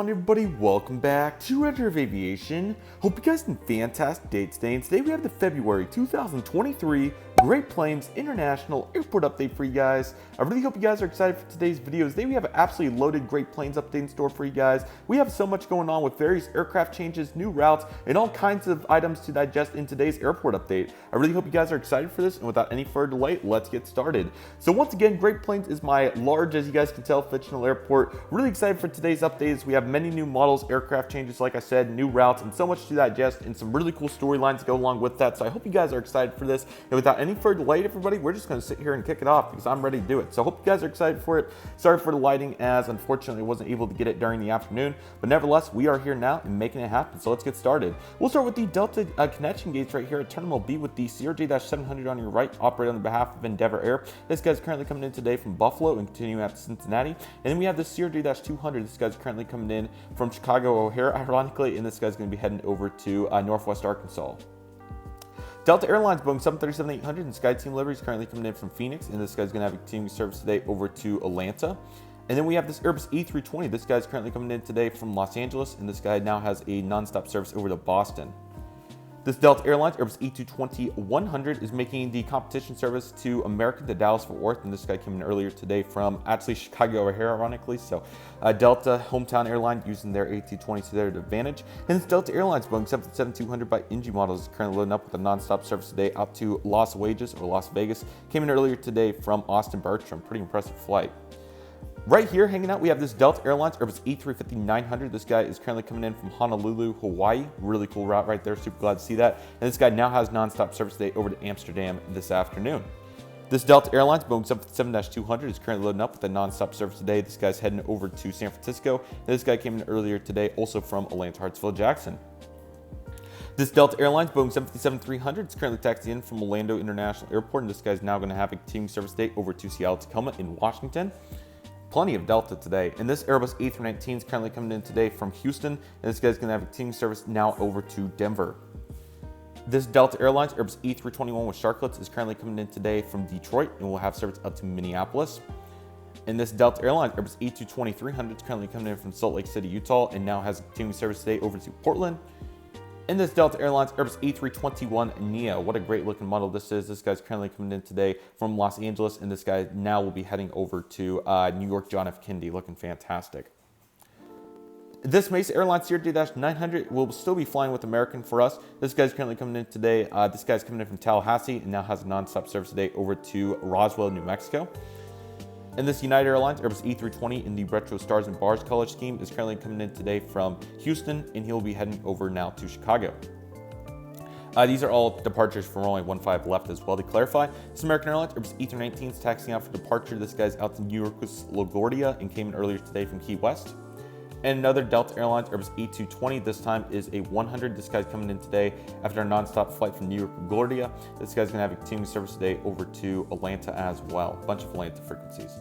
on, everybody? Welcome back to Redriveraviation. Hope you guys had a fantastic day today. And today we have the February 2023 Great Plains International Airport update for you guys. I really hope you guys are excited for today's video. Today we have an absolutely loaded Great Plains update in store for you guys. We have so much going on with various aircraft changes, new routes, and all kinds of items to digest in today's airport update. I really hope you guys are excited for this, and without any further delay, let's get started. So once again, Great Plains is my large, as you guys can tell, fictional airport. Really excited for today's updates. We have many new models, aircraft changes, like I said, new routes, and so much to digest, and some really cool storylines to go along with that. So I hope you guys are excited for this. And without any further delay, everybody, we're just going to sit here and kick it off because I'm ready to do it. So I hope you guys are excited for it. Sorry for the lighting, as unfortunately I wasn't able to get it during the afternoon, but nevertheless, we are here now and making it happen. So let's get started. We'll start with the Delta connection gates right here at Terminal B with the CRJ-700 on your right, operated on behalf of Endeavor Air. This guy's currently coming in today from Buffalo and continuing out to Cincinnati. And then we have the CRJ-200. This guy's currently coming in from Chicago O'Hare, ironically, and this guy's going to be heading over to Northwest Arkansas. Delta Airlines Boeing 737-800 and SkyTeam livery is currently coming in from Phoenix, and this guy's going to have a continuing service today over to Atlanta. And then we have this Airbus A320. This guy's currently coming in today from Los Angeles, and this guy now has a nonstop service over to Boston. This Delta Airlines Airbus A220-100 is making the competition service to American to Dallas-Fort Worth, and this guy came in earlier today from actually Chicago O'Hare, ironically. So Delta, hometown airline, using their A220 to their advantage. And this Delta Airlines Boeing 737-200 by NG models is currently loading up with a nonstop service today out to Las Vegas. Came in earlier today from Austin Bertram. Pretty impressive flight. Right here, hanging out, we have this Delta Airlines Airbus A350-900. This guy is currently coming in from Honolulu, Hawaii. Really cool route right there. Super glad to see that. And this guy now has nonstop service today over to Amsterdam this afternoon. This Delta Airlines Boeing 757-200 is currently loading up with a nonstop service today. This guy's heading over to San Francisco. And this guy came in earlier today, also from Atlanta Hartsfield Jackson. This Delta Airlines Boeing 757-300 is currently taxiing in from Orlando International Airport. And this guy's now going to have a continuing service today over to Seattle Tacoma in Washington. Plenty of Delta today. And this Airbus A319 is currently coming in today from Houston, and this guy's going to have a continuing service now over to Denver. This Delta Airlines Airbus A321 with Sharklets is currently coming in today from Detroit, and will have service up to Minneapolis. And this Delta Airlines Airbus A220-300 is currently coming in from Salt Lake City, Utah, and now has a continuing service today over to Portland. And this Delta Airlines Airbus A321neo, what a great looking model this is. This guy's currently coming in today from Los Angeles, and this guy now will be heading over to New York John F. Kennedy, looking fantastic. This Mesa Airlines CRJ-900 will still be flying with American for us. This guy's currently coming in today. This guy's coming in from Tallahassee and now has a nonstop service today over to Roswell, New Mexico. And this United Airlines Airbus A320 in the Retro Stars and Bars color scheme is currently coming in today from Houston, and he'll be heading over now to Chicago. These are all departures from only 15 left as well. To clarify, this American Airlines Airbus A319 is taxiing out for departure. This guy's out to New York's LaGuardia and came in earlier today from Key West. And another Delta Airlines Airbus A220, this time is a 100. This guy's coming in today after a nonstop flight from New York to LaGuardia. This guy's gonna have a continuing service today over to Atlanta as well. A bunch of Atlanta frequencies.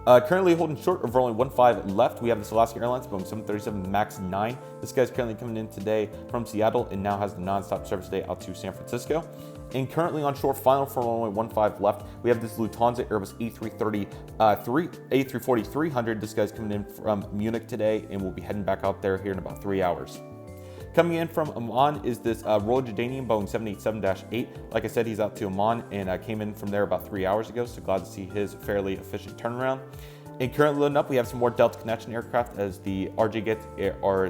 Currently holding short of only 15 left, we have this Alaska Airlines Boeing 737 MAX 9. This guy's currently coming in today from Seattle and now has the nonstop service today out to San Francisco. And currently on short final for only 15 left, we have this Lufthansa Airbus A340-300. This guy's coming in from Munich today and will be heading back out there here in about 3 hours. Coming in from Amman is this Royal Jordanian Boeing 787-8. Like I said, he's out to Amman and came in from there about 3 hours ago, so glad to see his fairly efficient turnaround. And currently loading up, we have some more Delta Connection aircraft as the RJ gets are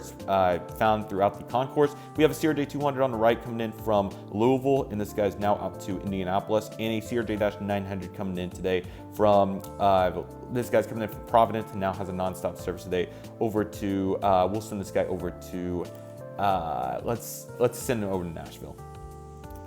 found throughout the concourse. We have a CRJ-200 on the right coming in from Louisville, and this guy's now up to Indianapolis, and a CRJ-900 coming in today from, this guy's coming in from Providence and now has a nonstop service today over to, we'll send this guy over to, let's send him over to Nashville.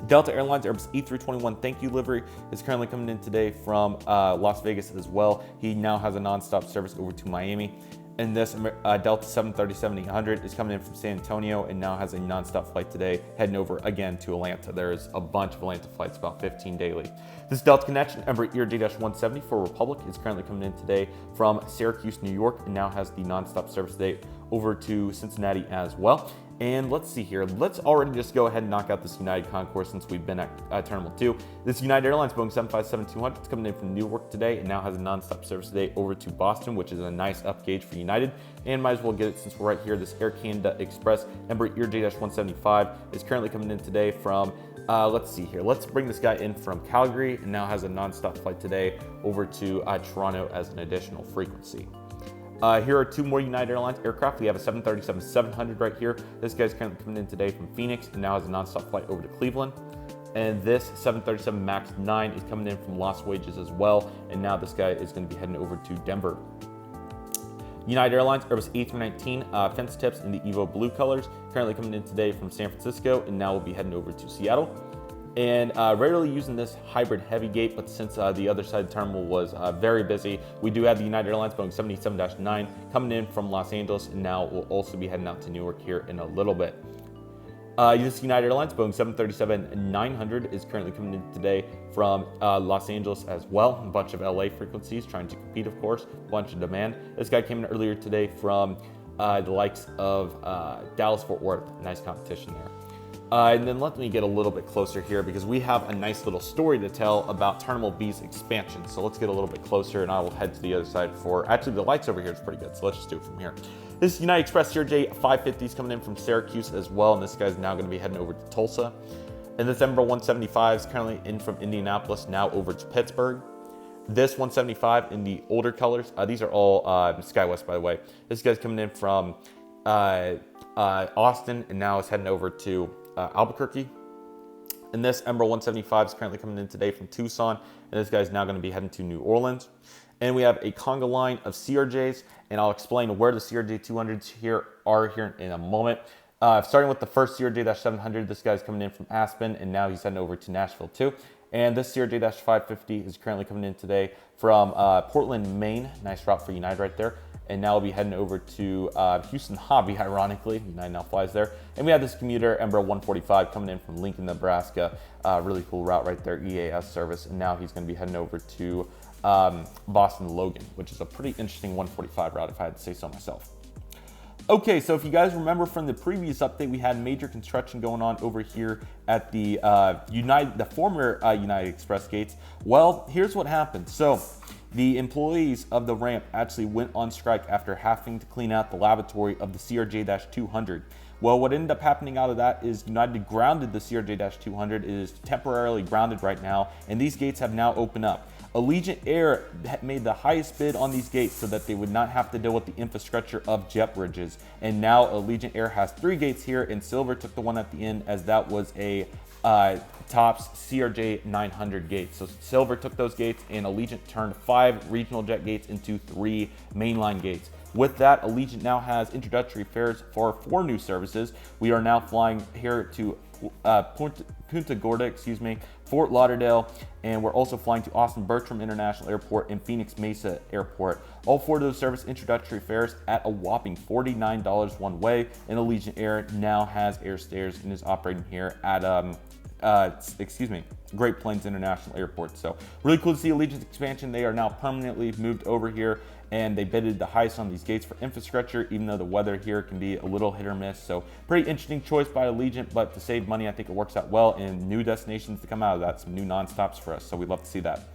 Delta Airlines Airbus A321 Thank You livery is currently coming in today from Las Vegas as well. He now has a nonstop service over to Miami. And this Delta 737-800 is coming in from San Antonio and now has a nonstop flight today, heading over again to Atlanta. There's a bunch of Atlanta flights, about 15 daily. This Delta Connection Embraer ERJ-170 for Republic is currently coming in today from Syracuse, New York, and now has the nonstop service today over to Cincinnati as well. And let's see here. Let's already just go ahead and knock out this United concourse since we've been at Terminal 2. This United Airlines Boeing 757-200, it's coming in from Newark today and now has a nonstop service today over to Boston, which is a nice up gauge for United. And might as well get it since we're right here. This Air Canada Express Embraer J-175 is currently coming in today from, let's see here. Let's bring this guy in from Calgary and now has a nonstop flight today over to Toronto as an additional frequency. Here are two more United Airlines aircraft. We have a 737-700 right here. This guy's currently coming in today from Phoenix and now has a nonstop flight over to Cleveland. And this 737 MAX 9 is coming in from Lost Wages as well. And now this guy is going to be heading over to Denver. United Airlines Airbus A319 fence tips in the Evo blue colors, currently coming in today from San Francisco and now will be heading over to Seattle. And rarely using this hybrid heavy gate, but since the other side of the terminal was very busy, we do have the United Airlines Boeing 787-9 coming in from Los Angeles, and now we'll also be heading out to Newark here in a little bit. This United Airlines Boeing 737-900 is currently coming in today from Los Angeles as well. A bunch of LA frequencies trying to compete, of course, a bunch of demand. This guy came in earlier today from the likes of Dallas-Fort Worth. Nice competition there. And then let me get a little bit closer here because we have a nice little story to tell about Terminal B's expansion. So let's get a little bit closer and I will head to the other side for, actually the lights over here is pretty good. So let's just do it from here. This is United Express CRJ 550s coming in from Syracuse as well. And this guy's now going to be heading over to Tulsa. And this Embraer 175 is currently in from Indianapolis, now over to Pittsburgh. This 175 in the older colors, these are all SkyWest, by the way. This guy's coming in from Austin and now is heading over to Albuquerque. And this Embraer 175 is currently coming in today from Tucson, and this guy's now going to be heading to New Orleans. And we have a conga line of CRJs, and I'll explain where the CRJ 200s here are here in a moment. Starting with the first CRJ-700, this guy's coming in from Aspen, and now he's heading over to Nashville too. And this CRJ-550 is currently coming in today from Portland, Maine. Nice route for United right there. And now we'll be heading over to Houston Hobby, ironically. United now flies there. And we have this commuter, Embraer 145, coming in from Lincoln, Nebraska. Really cool route right there, EAS service. And now he's going to be heading over to Boston Logan, which is a pretty interesting 145 route, if I had to say so myself. Okay, so if you guys remember from the previous update, we had major construction going on over here at the former United Express gates. Well, here's what happened. So the employees of the ramp actually went on strike after having to clean out the lavatory of the CRJ-200. Well, what ended up happening out of that is United grounded the CRJ-200. It is temporarily grounded right now, and these gates have now opened up. Allegiant Air made the highest bid on these gates so that they would not have to deal with the infrastructure of jet bridges. And now Allegiant Air has 3 gates here, and Silver took the one at the end as that was a Tops CRJ 900 gates. So Silver took those gates, and Allegiant turned 5 regional jet gates into 3 mainline gates. With that, Allegiant now has introductory fares for 4 new services. We are now flying here to Punta Gorda, Fort Lauderdale, and we're also flying to Austin Bertram International Airport and Phoenix Mesa Airport. All 4 of those service introductory fares at a whopping $49 one way, and Allegiant Air now has air stairs and is operating here at Great Plains International Airport. So really cool to see Allegiant's expansion. They are now permanently moved over here, and they bidded the highest on these gates for infrastructure, even though the weather here can be a little hit or miss. So pretty interesting choice by Allegiant, but to save money, I think it works out well, and new destinations to come out of that, some new non-stops for us. So we'd love to see that.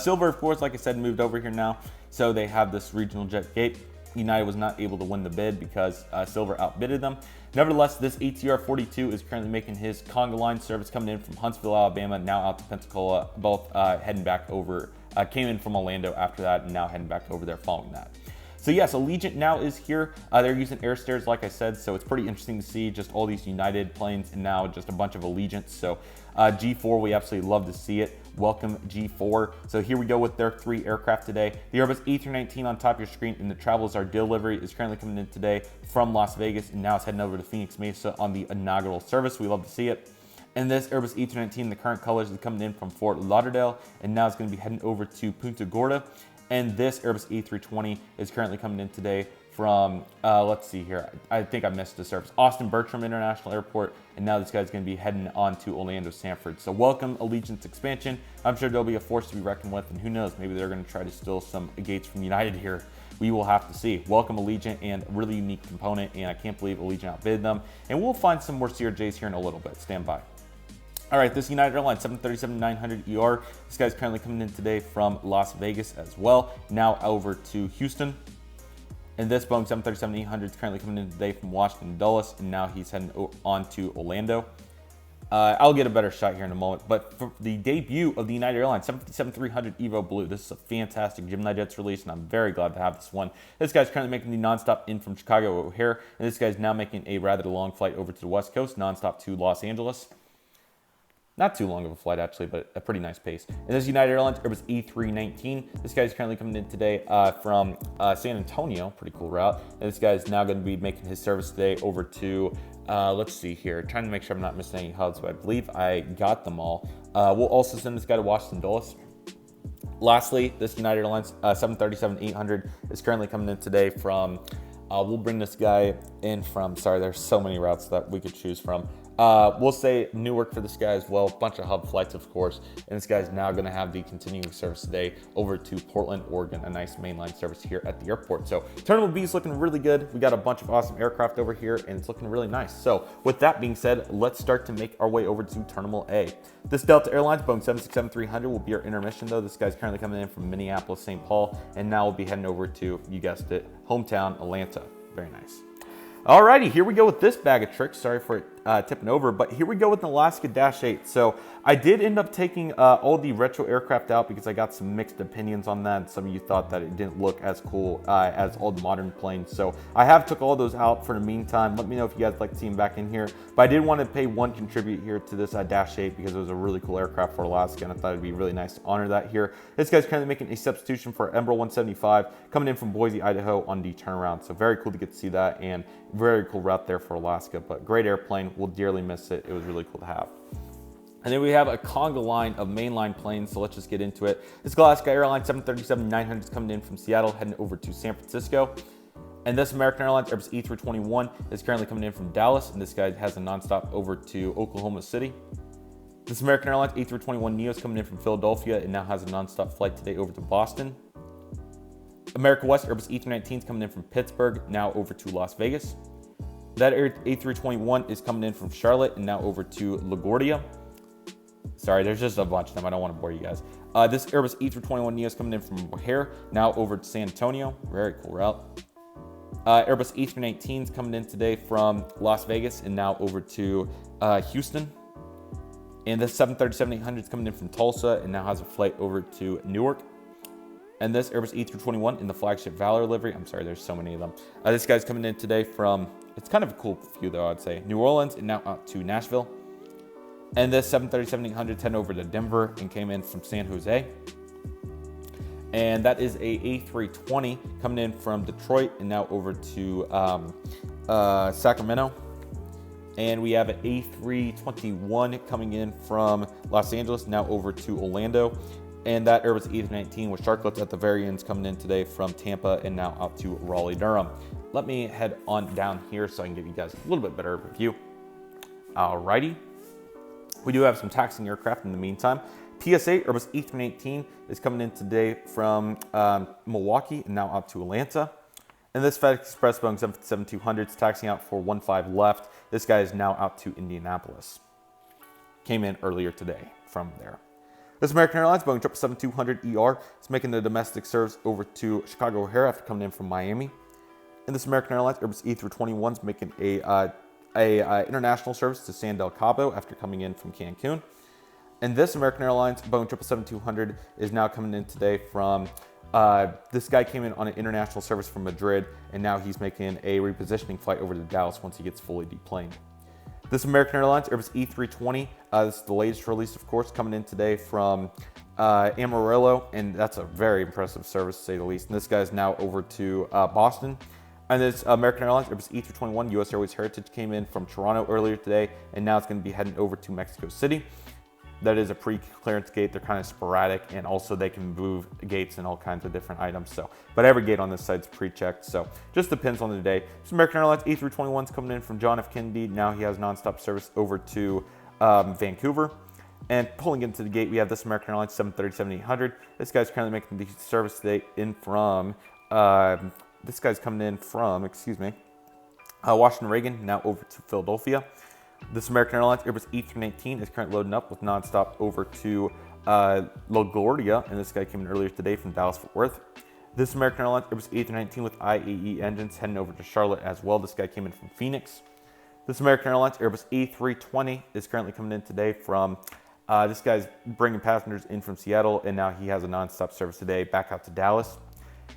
Silver, of course, like I said, moved over here now. So they have this regional jet gate. United was not able to win the bid because Silver outbidded them. Nevertheless, this ATR 42 is currently making his conga line service coming in from Huntsville, Alabama, now out to Pensacola, both heading back over, came in from Orlando after that, and now heading back over there following that. So yes, Allegiant now is here. They're using air stairs, like I said, so it's pretty interesting to see just all these United planes and now just a bunch of Allegiants. So G4, we absolutely love to see it. Welcome G4. So here we go with their 3 aircraft today. The Airbus A319 on top of your screen, and the Travelers Our delivery is currently coming in today from Las Vegas, and now it's heading over to Phoenix Mesa on the inaugural service. We love to see it. And this Airbus A319, the current colors, is coming in from Fort Lauderdale, and now it's going to be heading over to Punta Gorda. And this Airbus A320 is currently coming in today from, let's see here, I think I missed the service, Austin Bertram International Airport, and now this guy's going to be heading on to Orlando Sanford. So welcome Allegiant's expansion. I'm sure there'll be a force to be reckoned with, and who knows, maybe they're going to try to steal some gates from United here we will have to see. Welcome Allegiant, and really unique component, and I can't believe Allegiant outbid them. And we'll find some more CRJs here in a little bit. Stand by. All right, this United Airlines 737-900ER. This guy's currently coming in today from Las Vegas as well. Now over to Houston. And this Boeing 737-800 is currently coming in today from Washington Dulles, and now he's heading on to Orlando. I'll get a better shot here in a moment, but for the debut of the United Airlines 757-300 Evo Blue, this is a fantastic GeminiJets release, and I'm very glad to have this one. This guy's currently making the nonstop in from Chicago O'Hare, and this guy's now making a rather long flight over to the West Coast, nonstop to Los Angeles. Not too long of a flight, actually, but a pretty nice pace. And this United Airlines Airbus A319. This guy's currently coming in today from San Antonio. Pretty cool route. And this guy's now going to be making his service today over to, let's see here, trying to make sure I'm not missing any hubs, but I believe I got them all. We'll also send this guy to Washington Dulles. Lastly, this United Airlines 737-800 is currently coming in today from, we'll bring this guy in from, sorry, there's so many routes that we could choose from. We'll say Newark for this guy as well, bunch of hub flights, of course, and this guy's now going to have the continuing service today over to Portland, Oregon, a nice mainline service here at the airport. So Terminal B is looking really good. We got a bunch of awesome aircraft over here, and it's looking really nice. So with that being said, let's start to make our way over to Terminal A. This Delta Airlines Boeing 767-300 will be our intermission, though. This guy's currently coming in from Minneapolis, St. Paul, and now we'll be heading over to, you guessed it, hometown Atlanta. Very nice. Alrighty, here we go with this bag of tricks. Sorry for it tipping over, but here we go with an Alaska Dash 8. So I did end up taking all the retro aircraft out because I got some mixed opinions on that. Some of you thought that it didn't look as cool as all the modern planes. So I have took all those out for the meantime. Let me know if you guys like to see them back in here. But I did want to pay one contribute here to this Dash 8 because it was a really cool aircraft for Alaska, and I thought it'd be really nice to honor that here. This guy's currently making a substitution for Embraer 175 coming in from Boise, Idaho on the turnaround. So very cool to get to see that, and very cool route there for Alaska, but great airplane. We'll dearly miss it. It was really cool to have. And then we have a conga line of mainline planes, so let's just get into it. This Alaska Airlines 737-900 is coming in from Seattle, heading over to San Francisco. And this American Airlines Airbus A321 is currently coming in from Dallas, and this guy has a nonstop over to Oklahoma City. This American Airlines A321neo is coming in from Philadelphia and now has a nonstop flight today over to Boston. America West Airbus A319 is coming in from Pittsburgh, now over to Las Vegas. That A321 is coming in from Charlotte and now over to LaGuardia. Sorry, there's just a bunch of them. I don't want to bore you guys. This Airbus A321neo is coming in from O'Hare, now over to San Antonio. Very cool route. Airbus A319 is coming in today from Las Vegas and now over to Houston. And this 737-800 is coming in from Tulsa and now has a flight over to Newark. And this Airbus A321 in the flagship Valor livery. I'm sorry, there's so many of them. This guy's coming in today from, it's kind of a cool view though, I'd say, New Orleans and now out to Nashville. And this 737-800 heading over to Denver and came in from San Jose. And that is a A320 coming in from Detroit and now over to Sacramento. And we have an A321 coming in from Los Angeles, now over to Orlando. And that Airbus A319 with Shotcut at the very ends coming in today from Tampa and now out to Raleigh-Durham. Let me head on down here so I can give you guys a little bit better of a view. Alrighty. We do have some taxiing aircraft in the meantime. PSA Airbus A318 is coming in today from Milwaukee and now out to Atlanta. And this FedEx Express Boeing 757-200 is taxiing out for 15 left. This guy is now out to Indianapolis. Came in earlier today from there. This American Airlines Boeing 777-200ER is making the domestic service over to Chicago O'Hare after coming in from Miami. And this American Airlines Airbus A321 is making a international service to San Del Cabo after coming in from Cancun. And this American Airlines Boeing 777-200 is now coming in today from, this guy came in on an international service from Madrid, and now he's making a repositioning flight over to Dallas once he gets fully deplaned. This American Airlines Airbus A320, this is the latest release, of course, coming in today from Amarillo, and that's a very impressive service, to say the least. And this guy is now over to Boston. And this American Airlines Airbus A321 US Airways Heritage came in from Toronto earlier today, and now it's going to be heading over to Mexico City. That is a pre-clearance gate. They're kind of sporadic, and also they can move gates and all kinds of different items. So, but every gate on this side is pre-checked. So just depends on the day. This American Airlines A321 is coming in from John F. Kennedy. Now he has nonstop service over to Vancouver. And pulling into the gate, we have this American Airlines 737-800. This guy's currently making the service today in from this guy's coming in from, Washington Reagan, now over to Philadelphia. This American Airlines Airbus A319 is currently loading up with nonstop over to LaGuardia, and this guy came in earlier today from Dallas-Fort Worth. This American Airlines Airbus A319 with IAE engines heading over to Charlotte as well. This guy came in from Phoenix. This American Airlines Airbus A320 is currently coming in today from, this guy's bringing passengers in from Seattle, and now he has a nonstop service today back out to Dallas.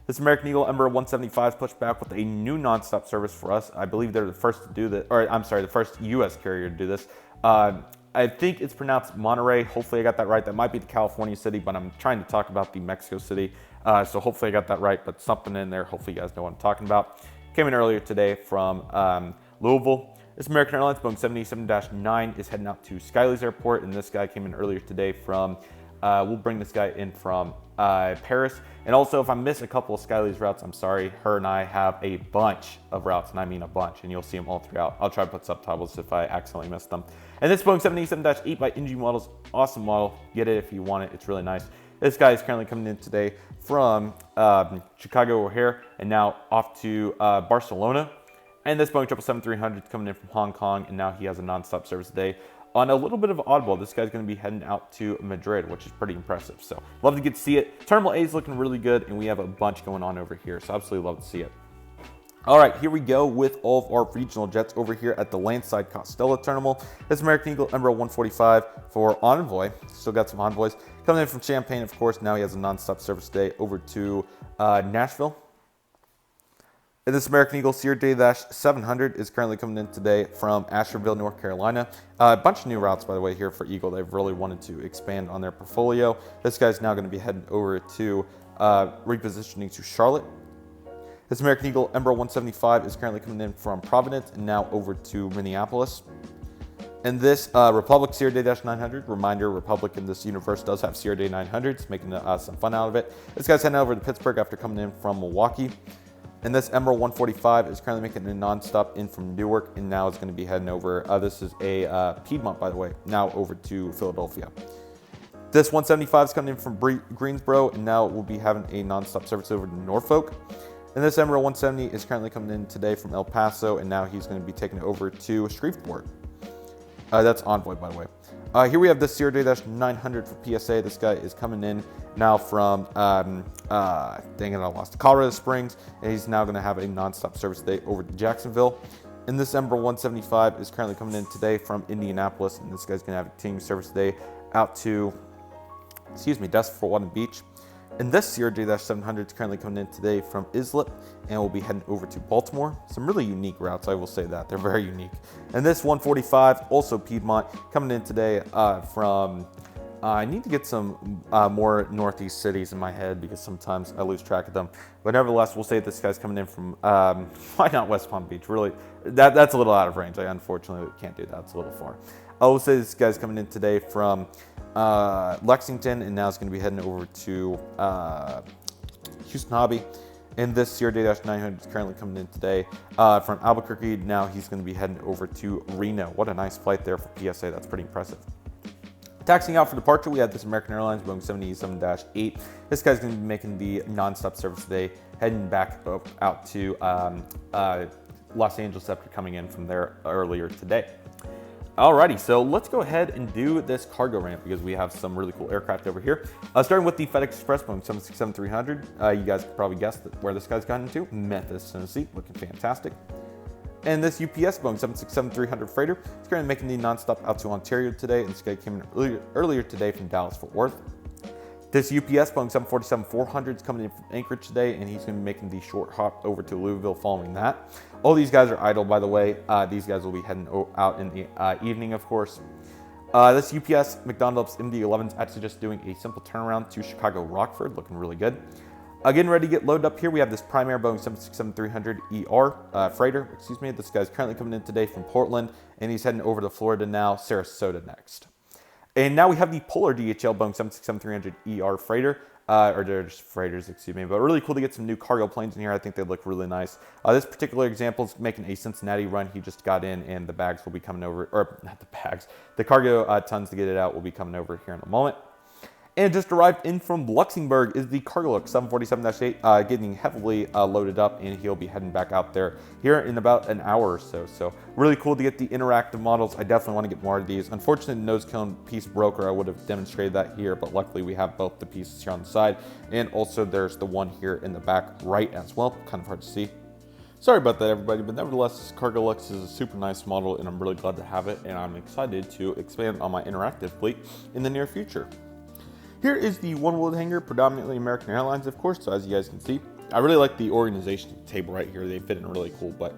This American Eagle Embraer 175 is pushed back with a new nonstop service for us. I believe they're the first to do this, or I'm sorry, the first U.S. carrier to do this. I think it's pronounced Monterey. Hopefully I got that right. That might be the California city, but I'm trying to talk about the Mexico city. So hopefully I got that right, but something in there. Hopefully you guys know what I'm talking about. Came in earlier today from Louisville. This American Airlines Boeing 787-9 is heading out to Skylys Airport, and this guy came in earlier today from, we'll bring this guy in from Paris. And also, if I miss a couple of Skylys routes, I'm sorry. Her and I have a bunch of routes, and I mean a bunch, and you'll see them all throughout. I'll try to put subtitles if I accidentally miss them. And this Boeing 787-8 by NG Models, awesome model. Get it if you want it. It's really nice. This guy is currently coming in today from Chicago O'Hare, and now off to Barcelona. And this Boeing 777-300 is coming in from Hong Kong, and now he has a nonstop service today. On a little bit of an oddball, this guy's going to be heading out to Madrid, which is pretty impressive. So love to get to see it. Terminal A is looking really good, and we have a bunch going on over here. So absolutely love to see it. All right, here we go with all of our regional jets over here at the Landside Costello Terminal. This American Eagle Embraer 145 for Envoy. Still got some Envoys. Coming in from Champaign, of course. Now he has a nonstop service today over to Nashville. And this American Eagle CRJ-700 is currently coming in today from Asheville, North Carolina. A bunch of new routes, by the way, here for Eagle. They've really wanted to expand on their portfolio. This guy's now going to be heading over to repositioning to Charlotte. This American Eagle Embraer 175 is currently coming in from Providence and now over to Minneapolis. And this Republic CRJ-900, reminder, Republic in this universe does have CRJ-900s, making some fun out of it. This guy's heading over to Pittsburgh after coming in from Milwaukee. And this Embraer 145 is currently making a nonstop in from Newark, and now it's going to be heading over. This is a Piedmont, by the way, now over to Philadelphia. This 175 is coming in from Greensboro, and now we'll be having a nonstop service over to Norfolk. And this Embraer 170 is currently coming in today from El Paso, and now he's going to be taking it over to Shreveport. That's Envoy, by the way. Here we have this CRJ-900 for PSA. This guy is coming in now from, dang it, I lost, Colorado Springs, and he's now going to have a nonstop service today over to Jacksonville. And this Embraer 175 is currently coming in today from Indianapolis, and this guy's going to have a team service today out to, Destin Fort Walton Beach. And this CRJ-700 is currently coming in today from Islip, and we'll be heading over to Baltimore. Some really unique routes, I will say that. They're very unique. And this 145, also Piedmont, coming in today from, I need to get some more northeast cities in my head because sometimes I lose track of them. But nevertheless, we'll say this guy's coming in from, why not West Palm Beach? Really, that's a little out of range. I unfortunately can't do that. It's a little far. I will say this guy's coming in today from Lexington, and now it's going to be heading over to Houston Hobby. And this CRJ-900 is currently coming in today from Albuquerque. Now he's going to be heading over to Reno. What a nice flight there for PSA. That's pretty impressive. Taxiing out for departure, we have this American Airlines Boeing 787-8. This guy's going to be making the nonstop service today, heading back out to Los Angeles after coming in from there earlier today. Alrighty, so let's go ahead and do this cargo ramp because we have some really cool aircraft over here. Starting with the FedEx Express Boeing 767-300. You guys could probably guess where this guy's gotten to. Memphis, Tennessee, looking fantastic. And this UPS Boeing 767-300 freighter is currently making the nonstop out to Ontario today, and this guy came in earlier today from Dallas-Fort Worth. This UPS Boeing 747-400 is coming in from Anchorage today, and he's going to be making the short hop over to Louisville following that. All these guys are idle, by the way. These guys will be heading out in the evening, of course. This UPS McDonald's MD-11 is actually just doing a simple turnaround to Chicago Rockford, looking really good. Getting ready to get loaded up here, we have this Prime Air Boeing 767-300ER freighter. This guy's currently coming in today from Portland, and he's heading over to Florida now, Sarasota next. And now we have the Polar DHL Boeing 767-300ER freighter, or they're just freighters, but really cool to get some new cargo planes in here. I think they look really nice. This particular example is making a Cincinnati run. He just got in, and the bags will be coming over, or not the bags, the cargo tons to get it out will be coming over here in a moment. And just arrived in from Luxembourg is the Cargolux 747-8, getting heavily loaded up, and he'll be heading back out there here in about an hour or so. So really cool to get the interactive models. I definitely want to get more of these. Unfortunately, the nose cone piece broke, or I would have demonstrated that here, but luckily we have both the pieces here on the side, and also there's the one here in the back right as well. Kind of hard to see. Sorry about that, everybody, but nevertheless, Cargolux is a super nice model, and I'm really glad to have it, and I'm excited to expand on my interactive fleet in the near future. Here is the one-wheeled hangar, predominantly American Airlines, of course, so as you guys can see. I really like the organization table right here. They fit in really cool, but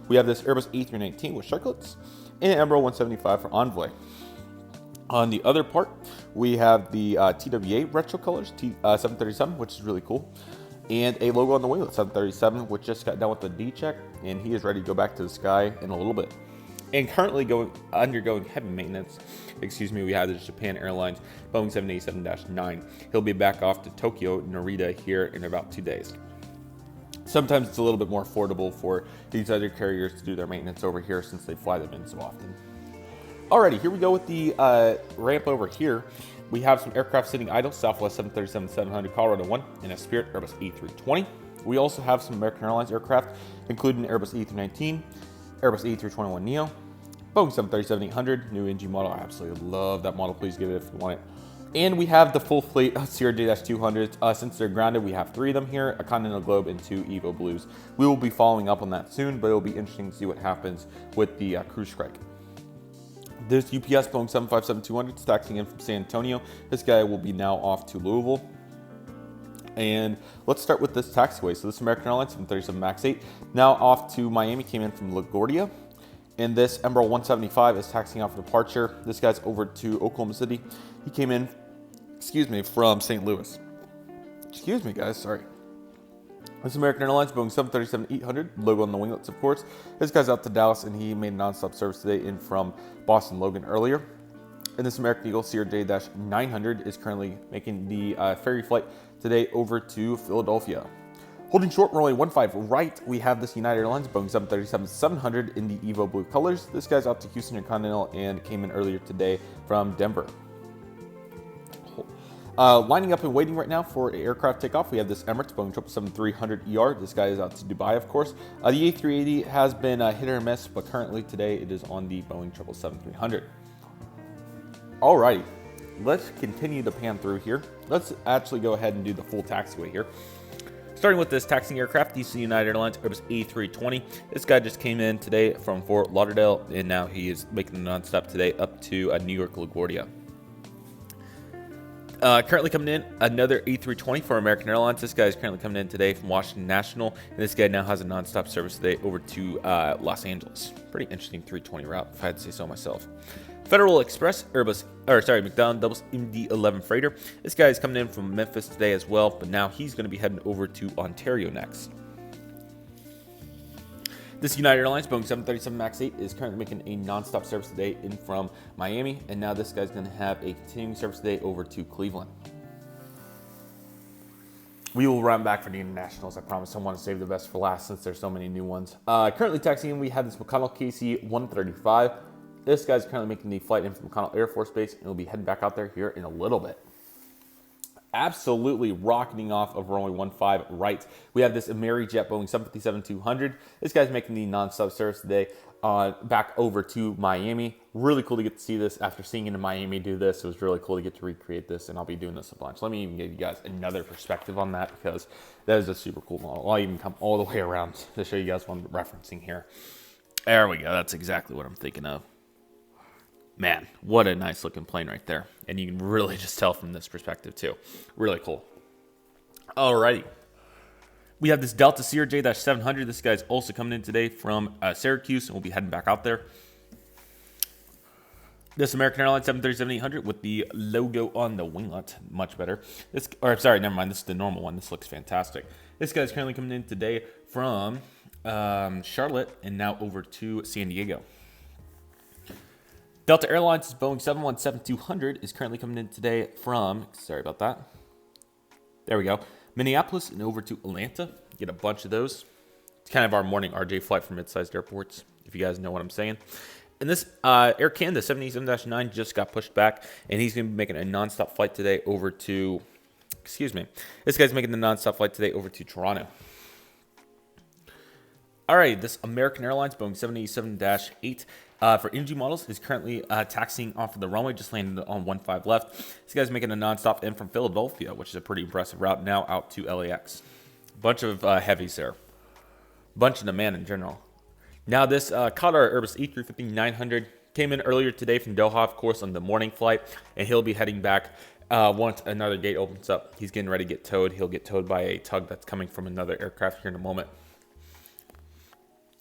we have this Airbus A319 with Shotlets and Embraer 175 for Envoy. On the other part, we have the TWA retro colors, 737, which is really cool, and a logo on the winglet, 737, which just got done with the D-check, and he is ready to go back to the sky in a little bit. And currently undergoing heavy maintenance, we have the Japan Airlines Boeing 787-9. He'll be back off to Tokyo, Narita here in about 2 days. Sometimes it's a little bit more affordable for these other carriers to do their maintenance over here since they fly them in so often. Alrighty, here we go with the ramp over here. We have some aircraft sitting idle, Southwest 737-700 Colorado 1 and a Spirit Airbus A320. We also have some American Airlines aircraft, including Airbus A319, Airbus A321neo, Boeing 737-800, new NG model. I absolutely love that model. Please get it if you want it. And we have the full fleet of CRJ-200s. Since they're grounded, we have 3 of them here, a Continental Globe and 2 Evo Blues. We will be following up on that soon, but it'll be interesting to see what happens with the cruise strike. This UPS Boeing 757-200 is taxiing in from San Antonio. This guy will be now off to Louisville. And let's start with this taxiway. So this American Airlines 737 MAX 8 now off to Miami, came in from LaGuardia. And this Embraer 175 is taxiing out for departure. This guy's over to Oklahoma City. He came in, from St. Louis. Excuse me, guys, sorry. This American Airlines Boeing 737-800, logo on the winglets, of course. This guy's out to Dallas, and he made nonstop service today in from Boston Logan earlier. And this American Eagle CRJ-900 is currently making the ferry flight today over to Philadelphia. Holding short, we're only 1-5 right. We have this United Airlines Boeing 737-700 in the Evo Blue colors. This guy's out to Houston Continental and came in earlier today from Denver. Lining up and waiting right now for aircraft takeoff, we have this Emirates Boeing 777-300ER. This guy is out to Dubai, of course. The A380 has been hit or miss, but currently today it is on the Boeing 777-300. Alrighty, let's continue to pan through here. Let's actually go ahead and do the full taxiway here. Starting with this taxiing aircraft, DC United Airlines Airbus A320. This guy just came in today from Fort Lauderdale, and now he is making the nonstop today up to New York LaGuardia. Currently coming in, another A320 for American Airlines. This guy is currently coming in today from Washington National, and this guy now has a nonstop service today over to Los Angeles. Pretty interesting 320 route, if I had to say so myself. Federal Express McDonnell Douglas MD-11 freighter. This guy is coming in from Memphis today as well, but now he's going to be heading over to Ontario next. This United Airlines Boeing 737 MAX 8 is currently making a non-stop service today in from Miami, and now this guy's going to have a continuing service today over to Cleveland. We will run back for the internationals, I promise. I want to save the best for last since there's so many new ones. Currently taxiing, we have this McConnell KC-135. This guy's currently making the flight in from McConnell Air Force Base, and we'll be heading back out there here in a little bit. Absolutely rocketing off of runway 15 right. We have this AmeriJet Boeing 757-200. This guy's making the non-stop service today back over to Miami. Really cool to get to see this after seeing in Miami do this. It was really cool to get to recreate this, and I'll be doing this a bunch. Let me even give you guys another perspective on that because that is a super cool model. I'll even come all the way around to show you guys what I'm referencing here. There we go. That's exactly what I'm thinking of. Man, what a nice looking plane right there. And you can really just tell from this perspective too. Really cool. Alrighty. We have this Delta CRJ-700. This guy's also coming in today from Syracuse, and we'll be heading back out there. This American Airlines 737-800 with the logo on the winglet. Much better. This is the normal one. This looks fantastic. This guy's currently coming in today from Charlotte and now over to San Diego. Delta Airlines' Boeing 717-200 is currently coming in today from, Minneapolis and over to Atlanta. Get a bunch of those. It's kind of our morning RJ flight from mid-sized airports, if you guys know what I'm saying. And this Air Canada 787-9 just got pushed back, and he's going to be making a nonstop flight today over to, this guy's making the nonstop flight today over to Toronto. All right, this American Airlines Boeing 787-8 for NG models is currently taxiing off of the runway, just landed on 15 left. This guy's making a nonstop in from Philadelphia, which is a pretty impressive route, now out to LAX. Bunch of heavies there. Bunch of demand in general. Now this Qatar Airbus A350-900 came in earlier today from Doha, of course, on the morning flight, and he'll be heading back once another gate opens up. He's getting ready to get towed. He'll get towed by a tug that's coming from another aircraft here in a moment.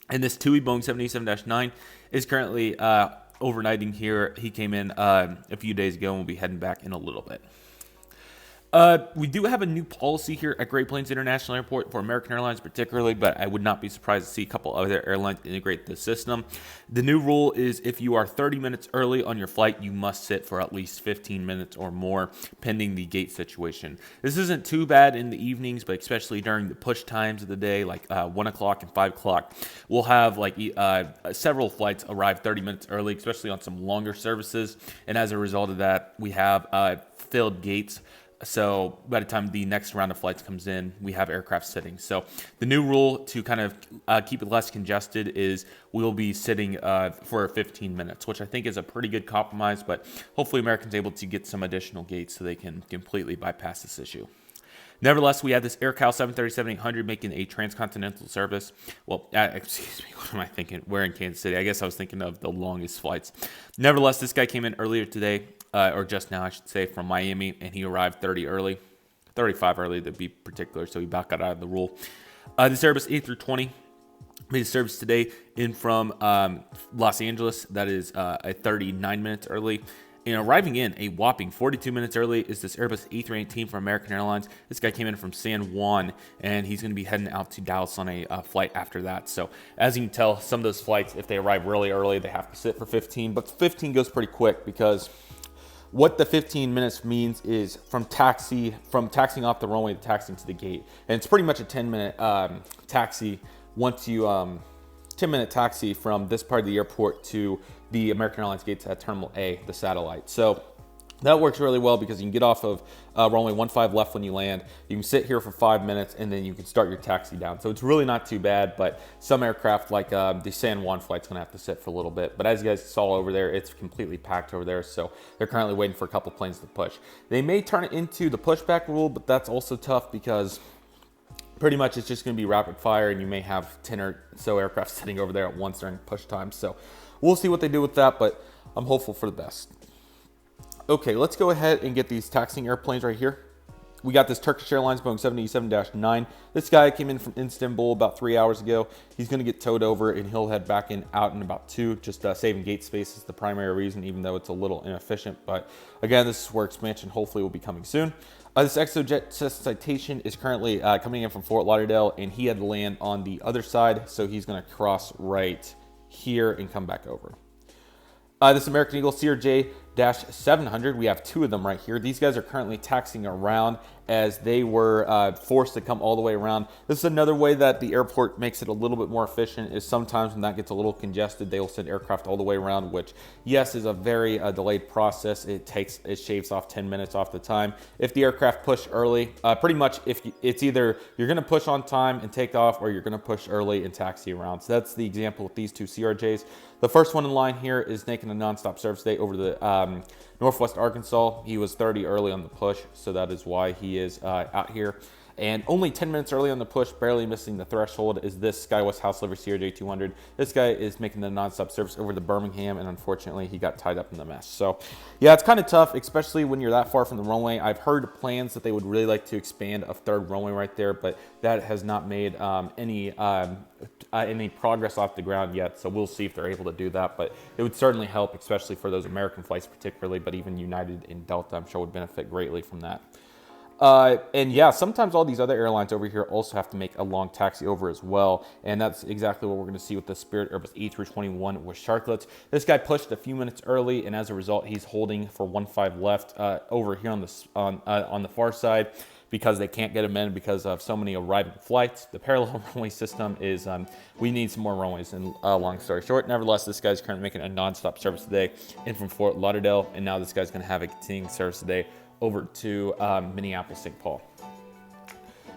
And this TUI Boeing 787-9 is currently overnighting here. He came in a few days ago and will be heading back in a little bit. We do have a new policy here at Great Plains International Airport for American Airlines particularly, but I would not be surprised to see a couple other airlines integrate the system. The new rule is if you are 30 minutes early on your flight, you must sit for at least 15 minutes or more pending the gate situation. This isn't too bad in the evenings, but especially during the push times of the day, like 1 o'clock and 5 o'clock, we'll have like several flights arrive 30 minutes early, especially on some longer services. And as a result of that, we have filled gates. So by the time the next round of flights comes in, we have aircraft sitting. So the new rule to kind of keep it less congested is we'll be sitting for 15 minutes, which I think is a pretty good compromise. But hopefully Americans are able to get some additional gates so they can completely bypass this issue. Nevertheless, we have this AirCal 737-800 making a transcontinental service. Well, excuse me, what am I thinking? We're in Kansas City. I guess I was thinking of the longest flights. Nevertheless, this guy came in earlier today, or just now, I should say, from Miami, and he arrived 35 early to be particular, so he back got out of the rule. This Airbus A320 made a service today in from Los Angeles. That is 39 minutes early. And arriving in a whopping 42 minutes early is this Airbus A318 from American Airlines. This guy came in from San Juan, and he's going to be heading out to Dallas on a flight after that. So as you can tell, some of those flights, if they arrive really early, they have to sit for 15. But 15 goes pretty quick because what the 15 minutes means is from taxiing off the runway to taxiing to the gate. And it's pretty much a 10-minute taxi once you 10-minute taxi from this part of the airport to the American Airlines gates at Terminal A, the satellite. So that works really well because you can get off of runway 15 left when you land. You can sit here for 5 minutes and then you can start your taxi down. So it's really not too bad, but some aircraft like the San Juan flight's gonna have to sit for a little bit. But as you guys saw over there, it's completely packed over there. So they're currently waiting for a couple planes to push. They may turn it into the pushback rule, but that's also tough because pretty much it's just going to be rapid fire, and you may have 10 or so aircraft sitting over there at once during push time. So we'll see what they do with that, but I'm hopeful for the best. Okay, let's go ahead and get these taxiing airplanes right here. We got this Turkish Airlines Boeing 787-9. This guy came in from Istanbul about 3 hours ago. He's going to get towed over, and he'll head back out in about 2. Just saving gate space is the primary reason, even though it's a little inefficient. But again, this is where expansion hopefully will be coming soon. This ExoJet Citation is currently coming in from Fort Lauderdale, and he had to land on the other side, so he's going to cross right here and come back over. This American Eagle CRJ-700, we have 2 of them right here. These guys are currently taxiing around as they were forced to come all the way around. This is another way that the airport makes it a little bit more efficient, is sometimes when that gets a little congested, they will send aircraft all the way around, which, yes, is a very delayed process. It shaves off 10 minutes off the time. If the aircraft push early, pretty much it's either you're going to push on time and take off, or you're going to push early and taxi around. So that's the example with these 2 CRJs. The first one in line here is making a nonstop service today over the Northwest Arkansas. He was 30 early on the push, so that is why he is out here. And only 10 minutes early on the push, barely missing the threshold, is this SkyWest House Livery CRJ-200. This guy is making the nonstop service over to Birmingham, and unfortunately, he got tied up in the mess. So, yeah, it's kind of tough, especially when you're that far from the runway. I've heard plans that they would really like to expand a 3rd runway right there, but that has not made any progress off the ground yet. So we'll see if they're able to do that. But it would certainly help, especially for those American flights particularly, but even United and Delta, I'm sure, would benefit greatly from that. And yeah, sometimes all these other airlines over here also have to make a long taxi over as well. And that's exactly what we're going to see with the Spirit Airbus A321 with Sharklets. This guy pushed a few minutes early, and as a result, he's holding for 15 left over here on the far side, because they can't get them in because of so many arriving flights. The parallel runway system is, we need some more runways, and long story short, nevertheless, this guy's currently making a non-stop service today in from Fort Lauderdale, and now this guy's gonna have a continuing service today over to Minneapolis, St. Paul.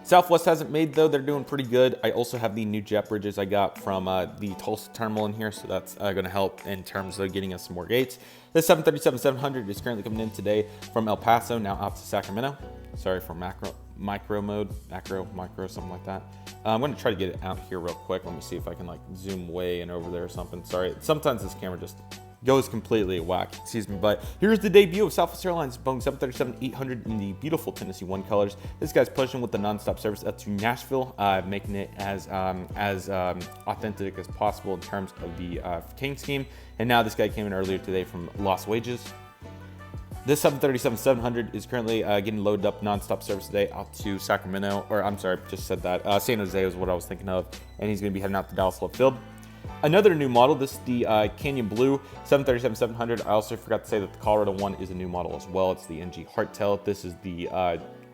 Southwest hasn't made, though. They're doing pretty good. I also have the new jet bridges I got from the Tulsa terminal in here, so that's going to help in terms of getting us some more gates. The 737-700 is currently coming in today from El Paso, now out to Sacramento. Sorry for micro mode, micro, something like that. I'm going to try to get it out here real quick. Let me see if I can like zoom way in over there or something. Sorry, sometimes this camera just goes completely whack, excuse me. But here's the debut of Southwest Airlines Boeing 737-800 in the beautiful Tennessee 1 colors. This guy's pushing with the nonstop service up to Nashville, making it as authentic as possible in terms of the King scheme. And now this guy came in earlier today from Las Vegas. This 737-700 is currently getting loaded up nonstop service today out to Sacramento, or I'm sorry, just said that. San Jose is what I was thinking of, and he's going to be heading out to Dallas Love Field. Another new model, this is the Canyon Blue 737-700. I also forgot to say that the Colorado one is a new model as well. It's the NG Hardtail. This is the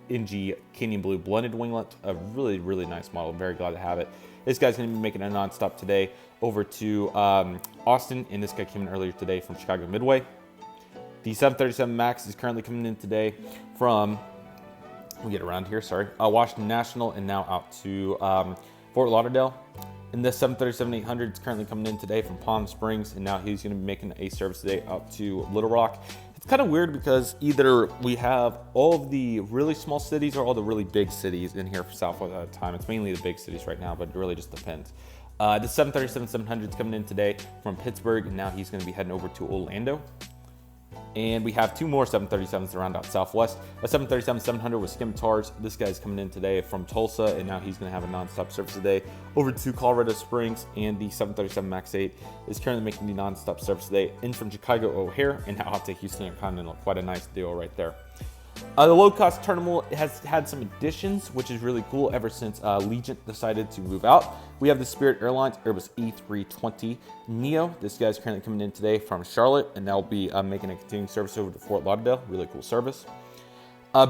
NG Canyon Blue blended winglet. A really, really nice model. I'm very glad to have it. This guy's going to be making a nonstop today over to Austin, and this guy came in earlier today from Chicago Midway. The 737 MAX is currently coming in today from, we get around here, sorry, Washington National, and now out to Fort Lauderdale. And this 737-800 is currently coming in today from Palm Springs, and now he's going to be making a service today out to Little Rock. It's kind of weird because either we have all of the really small cities or all the really big cities in here for Southwest at a time. It's mainly the big cities right now, but it really just depends. The 737-700 is coming in today from Pittsburgh, and now he's going to be heading over to Orlando. And we have two more 737s to round out Southwest. A 737-700 with Scimitars. This guy's coming in today from Tulsa, and now he's going to have a nonstop service today over to Colorado Springs. And the 737 MAX 8 is currently making the nonstop service today in from Chicago O'Hare and now out to Houston Continental. Quite a nice deal right there. The low-cost terminal has had some additions, which is really cool ever since Allegiant decided to move out. We have the Spirit Airlines Airbus A320 Neo. This guy's currently coming in today from Charlotte, and they'll be making a continuing service over to Fort Lauderdale. Really cool service.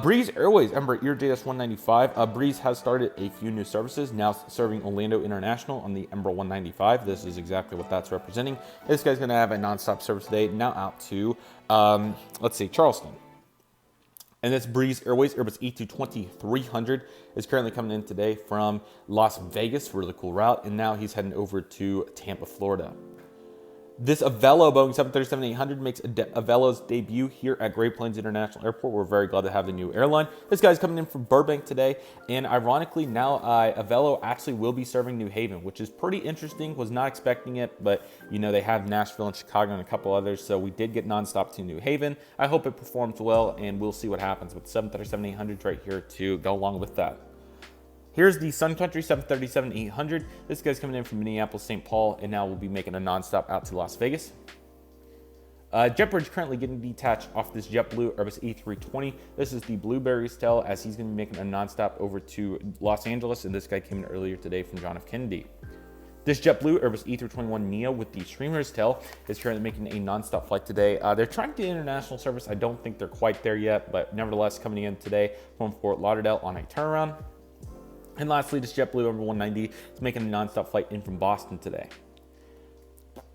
Breeze Airways Embraer ERJS 195. Breeze has started a few new services, now serving Orlando International on the Embraer 195. This is exactly what that's representing. This guy's going to have a nonstop service today, now out to, let's see, Charleston. And this Breeze Airways Airbus E220-300 is currently coming in today from Las Vegas, really cool route, and now he's heading over to Tampa, Florida. This Avelo Boeing 737-800 makes Avelo's debut here at Great Plains International Airport. We're very glad to have the new airline. This guy's coming in from Burbank today, and ironically now Avelo actually will be serving New Haven, which is pretty interesting. Was not expecting it, but you know they have Nashville and Chicago and a couple others, so we did get nonstop to New Haven. I hope it performs well, and we'll see what happens with 737-800s right here to go along with that. Here's the Sun Country 737-800. This guy's coming in from Minneapolis, St. Paul, and now we'll be making a nonstop out to Las Vegas. JetBridge currently getting detached off this JetBlue Airbus A320. This is the Blueberry's tail, as he's going to be making a nonstop over to Los Angeles, and this guy came in earlier today from John F. Kennedy. This JetBlue Airbus A321 Neo with the Streamer's tail is currently making a nonstop flight today. They're trying to get international service. I don't think they're quite there yet, but nevertheless coming in today from Fort Lauderdale on a turnaround. And lastly, this JetBlue number 190 is making a nonstop flight in from Boston today.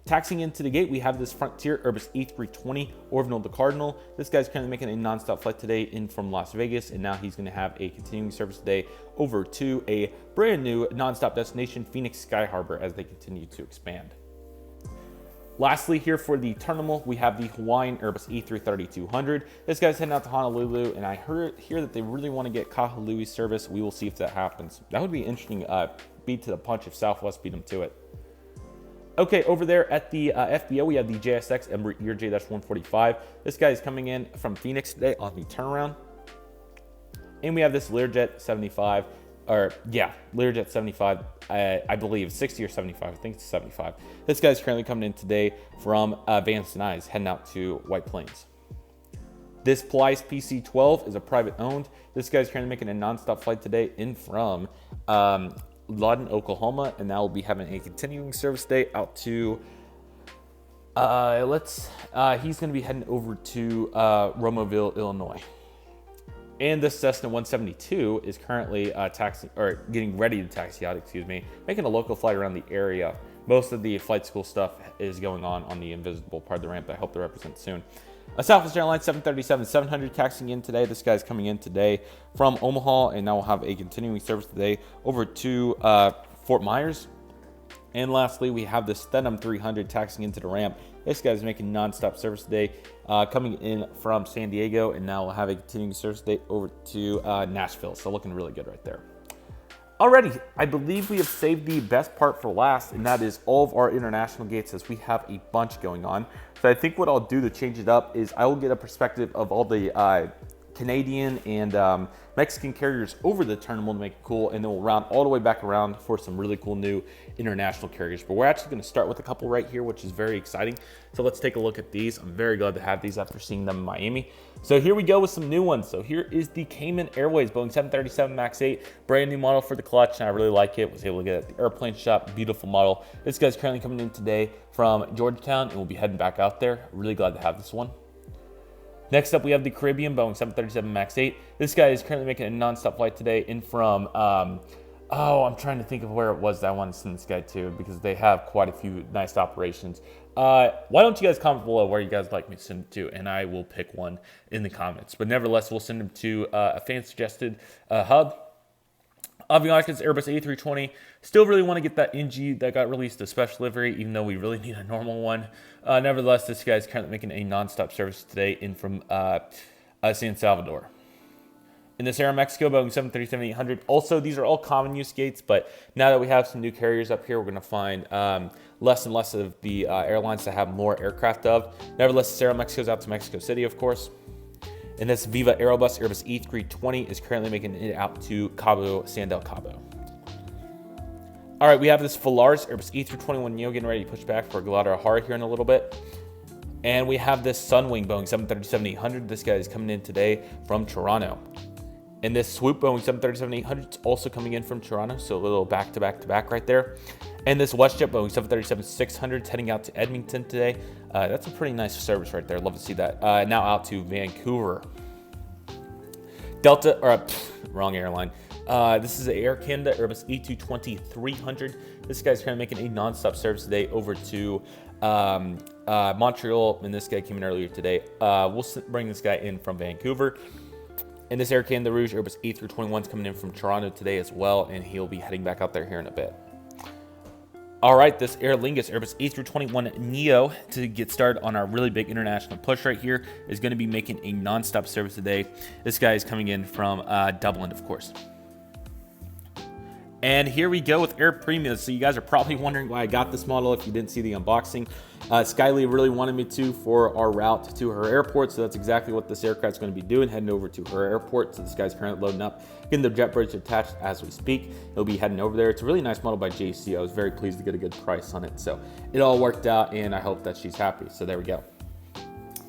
Taxiing into the gate, we have this Frontier Airbus A320 Orville the Cardinal. This guy's currently making a nonstop flight today in from Las Vegas, and now he's going to have a continuing service today over to a brand new nonstop destination, Phoenix Sky Harbor, as they continue to expand. Lastly, here for the terminal, we have the Hawaiian Airbus A330-200. This guy's heading out to Honolulu, and I hear that they really want to get Kahului service. We will see if that happens. That would be an interesting beat to the punch if Southwest beat them to it. Okay, over there at the FBO, we have the JSX Embraer ERJ-145. This guy is coming in from Phoenix today on the turnaround. And we have this Learjet 75. Learjet 75, I believe 60 or 75. I think it's 75. This guy's currently coming in today from Van Nuys, heading out to White Plains. This Polaris PC-12 is a private owned. This guy's currently making a nonstop flight today in from Lawton, Oklahoma, and now we'll be having a continuing service day out to he's going to be heading over to Romoville, Illinois. And this Cessna 172 is currently getting ready to taxi out, making a local flight around the area. Most of the flight school stuff is going on the invisible part of the ramp that I hope to represent soon. A Southwest Airlines 737-700 taxiing in today. This guy's coming in today from Omaha, and now we'll have a continuing service today over to Fort Myers. And lastly, we have the Stenham 300 taxiing into the ramp. This guy's making nonstop service today, coming in from San Diego, and now we'll have a continuing service today over to Nashville. So looking really good right there. Alrighty, I believe we have saved the best part for last, and that is all of our international gates, as we have a bunch going on. So I think what I'll do to change it up is I will get a perspective of all the Canadian and Mexican carriers over the tournament to make it cool, and then we'll round all the way back around for some really cool new international carriers. But we're actually going to start with a couple right here, which is very exciting. So let's take a look at these. I'm very glad to have these after seeing them in Miami. So here we go with some new ones. So here is the Cayman Airways Boeing 737 MAX 8, brand new model for the clutch, and I really like it. Was able to get it at the airplane shop, beautiful model. This guy's currently coming in today from Georgetown, and we'll be heading back out there. Really glad to have this one. Next up, we have the Caribbean Boeing 737 MAX 8. This guy is currently making a nonstop flight today in from, I'm trying to think of where it was that I want to send this guy to, because they have quite a few nice operations. Why don't you guys comment below where you guys like me to send it to, and I will pick one in the comments. But nevertheless, we'll send him to a fan-suggested hub. Aviation's Airbus A320. Still really want to get that NG that got released a special livery, even though we really need a normal one. Nevertheless, this guy is currently making a non-stop service today in from San Salvador. In this Aeromexico Boeing 737-800. Also, these are all common use gates, but now that we have some new carriers up here, we're going to find less and less of the airlines that have more aircraft of. Nevertheless, this Aeromexico's out to Mexico City, of course. And this Viva Aerobus Airbus A320 is currently making it out to Cabo San del Cabo. All right, we have this Volaris Airbus A321neo getting ready to push back for Guadalajara here in a little bit. And we have this Sunwing Boeing 737-800. This guy is coming in today from Toronto. And this Swoop Boeing 737-800 is also coming in from Toronto, so a little back-to-back right there. And this WestJet Boeing 737-600 heading out to Edmonton today. That's a pretty nice service right there. Love to see that. Now out to Vancouver. Wrong airline. This is Air Canada Airbus A220-300. This guy's kind of making a non-stop service today over to Montreal, and this guy came in earlier today. We'll bring this guy in from Vancouver. And this Air Canada Rouge Airbus A321 is coming in from Toronto today as well, and he'll be heading back out there here in a bit. All right, this Aer Lingus Airbus A321neo, to get started on our really big international push right here, is going to be making a non-stop service today. This guy is coming in from Dublin, of course. And here we go with Air Premium. So you guys are probably wondering why I got this model if you didn't see the unboxing. Skylee really wanted me to for our route to her airport, so that's exactly what this aircraft's going to be doing, heading over to her airport. So this guy's currently loading up, getting the jet bridge attached as we speak. He'll be heading over there. It's a really nice model by JC. I was very pleased to get a good price on it, so it all worked out, and I hope that she's happy. So there we go.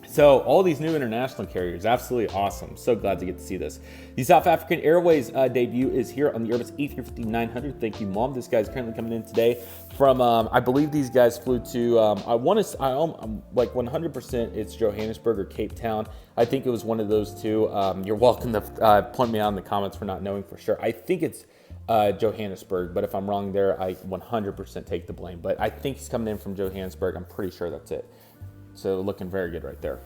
So all these new international carriers, absolutely awesome. So glad to get to see this. The South African Airways debut is here on the Airbus A350-900. Thank you, Mom. This guy's currently coming in today from, I believe these guys flew to, I'm like 100% it's Johannesburg or Cape Town. I think it was one of those two. You're welcome to point me out in the comments for not knowing for sure. I think it's Johannesburg, but if I'm wrong there, I 100% take the blame. But I think he's coming in from Johannesburg. I'm pretty sure that's it. So looking very good right there.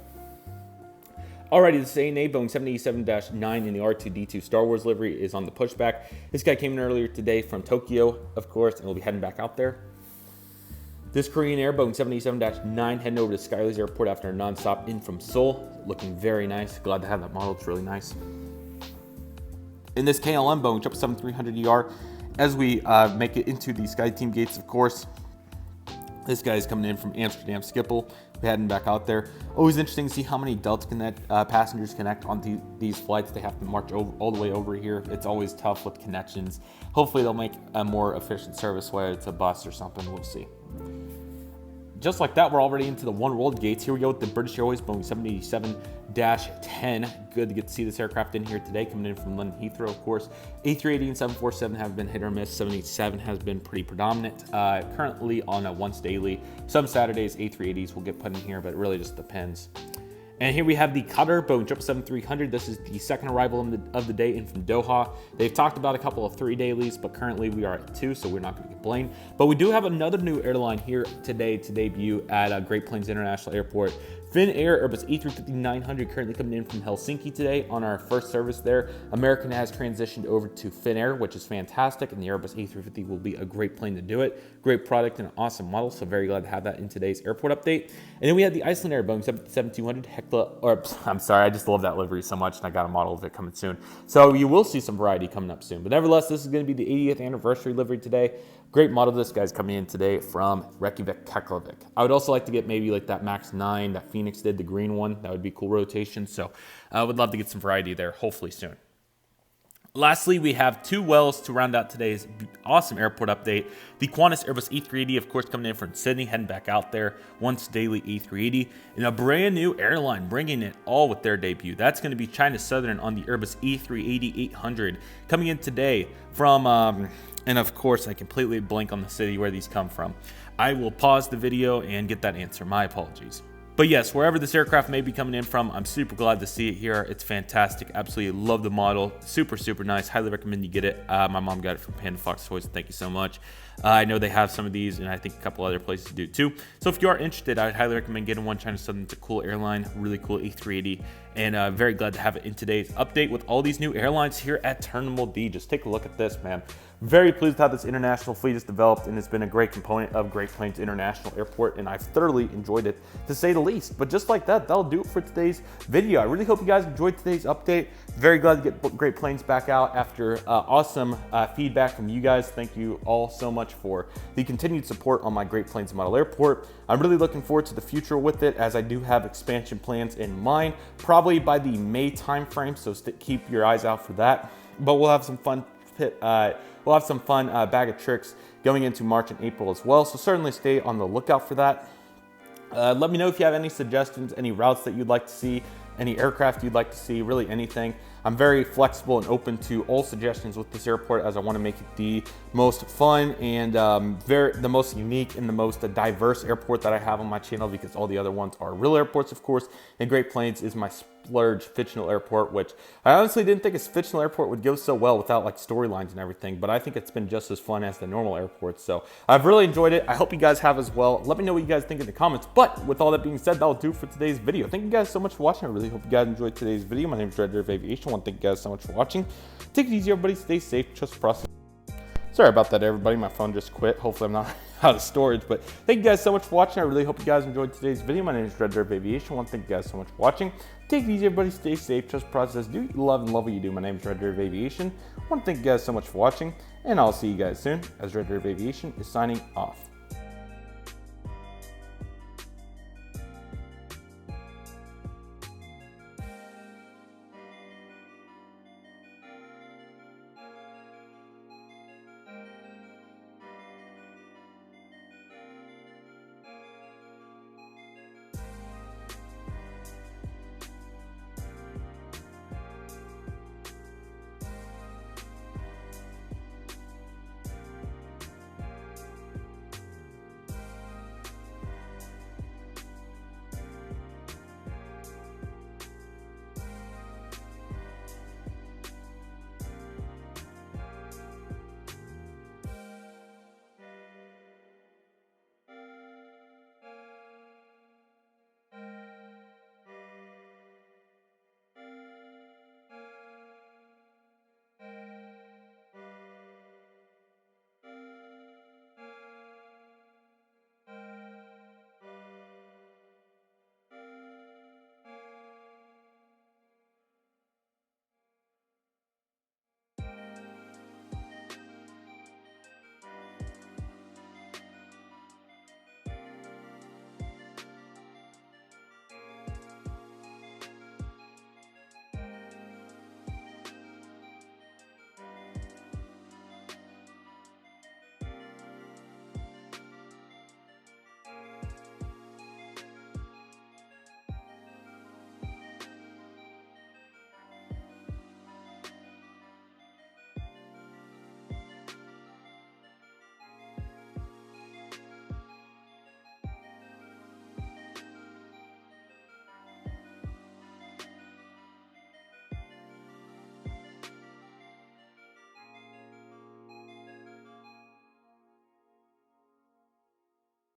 Alrighty, this ANA Boeing 787-9 in the R2-D2 Star Wars livery is on the pushback. This guy came in earlier today from Tokyo, of course, and we'll be heading back out there. This Korean Air Boeing 787-9 heading over to Skyleys Airport after a non-stop in from Seoul. Looking very nice. Glad to have that model. It's really nice. In this KLM Boeing 777-300ER, as we make it into the SkyTeam gates, of course, this guy is coming in from Amsterdam Schiphol. We're heading back out there. Always interesting to see how many Delta passengers connect on these flights. They have to march all the way over here. It's always tough with connections. Hopefully they'll make a more efficient service, whether it's a bus or something. We'll see. Just like that, we're already into the One World gates. Here we go with the British Airways Boeing 787-10. Good to get to see this aircraft in here today, coming in from London Heathrow, of course. A380 and 747 have been hit or miss. 787 has been pretty predominant. Currently on a once daily. Some Saturdays, A380s will get put in here, but it really just depends. And here we have the Qatar Boeing 777-300. This is the second arrival of the day in from Doha. They've talked about a couple of 3 dailies, but currently we are at 2, so we're not going to complain. But we do have another new airline here today to debut at Great Plains International Airport. Finnair Airbus A350-900 currently coming in from Helsinki today on our first service there. American has transitioned over to Finnair, which is fantastic, and the Airbus A350 will be a great plane to do it. Great product and an awesome model, so very glad to have that in today's airport update. And then we had the Iceland Air Boeing 777-200 Hecla, or I'm sorry, I just love that livery so much, and I got a model of it coming soon. So you will see some variety coming up soon. But nevertheless, this is going to be the 80th anniversary livery today. Great model. This guy's coming in today from Reykjavik, Keflavik. I would also like to get maybe like that Max 9 that Phoenix did, the green one. That would be cool rotation. So I would love to get some variety there, hopefully soon. Lastly, we have 2 wells to round out today's awesome airport update. The Qantas Airbus E380, of course, coming in from Sydney, heading back out there. Once daily E380. And a brand new airline bringing it all with their debut. That's going to be China Southern on the Airbus E380-800. Coming in today from, and of course, I completely blank on the city where these come from. I will pause the video and get that answer. My apologies. But yes, wherever this aircraft may be coming in from, I'm super glad to see it here. It's fantastic. Absolutely love the model. Super, super nice. Highly recommend you get it. My mom got it from Panda Fox Toys. Thank you so much. I know they have some of these, and I think a couple other places do too. So if you are interested, I would highly recommend getting one. China Southern. It's a cool airline, really cool A380, and very glad to have it in today's update with all these new airlines here at Terminal D. Just take a look at this, man. Very pleased with how this international fleet has developed, and it's been a great component of Great Plains International Airport, and I've thoroughly enjoyed it, to say the least. But just like that, that'll do it for today's video. I really hope you guys enjoyed today's update. Very glad to get Great Plains back out after awesome feedback from you guys. Thank you all so much for the continued support on my Great Plains Model Airport. I'm really looking forward to the future with it, as I do have expansion plans in mind, probably by the May timeframe, so keep your eyes out for that. But we'll have some fun bag of tricks going into March and April as well, so certainly stay on the lookout for that. Let me know if you have any suggestions, any routes that you'd like to see, any aircraft you'd like to see, really anything. I'm very flexible and open to all suggestions with this airport, as I want to make it the most fun and the most unique and the most diverse airport that I have on my channel, because all the other ones are real airports, of course, and Great Plains is my splurge fictional airport, which I honestly didn't think a fictional airport would go so well without like storylines and everything, but I think it's been just as fun as the normal airports. So I've really enjoyed it. I hope you guys have as well. Let me know what you guys think in the comments. But with all that being said, that'll do for today's video. Thank you guys so much for watching. I really hope you guys enjoyed today's video. My name is Redriveraviation. I want to thank you guys so much for watching. Take it easy, everybody. Stay safe. Trust the process. Sorry about that, everybody. My phone just quit. Hopefully I'm not out of storage, but thank you guys so much for watching. I really hope you guys enjoyed today's video. My name is Redriveraviation. I want to thank you guys so much for watching. Take it easy, everybody. Stay safe. Trust the process. Do love and love what you do. My name is Redriveraviation. I want to thank you guys so much for watching, and I'll see you guys soon, as Redriveraviation is signing off.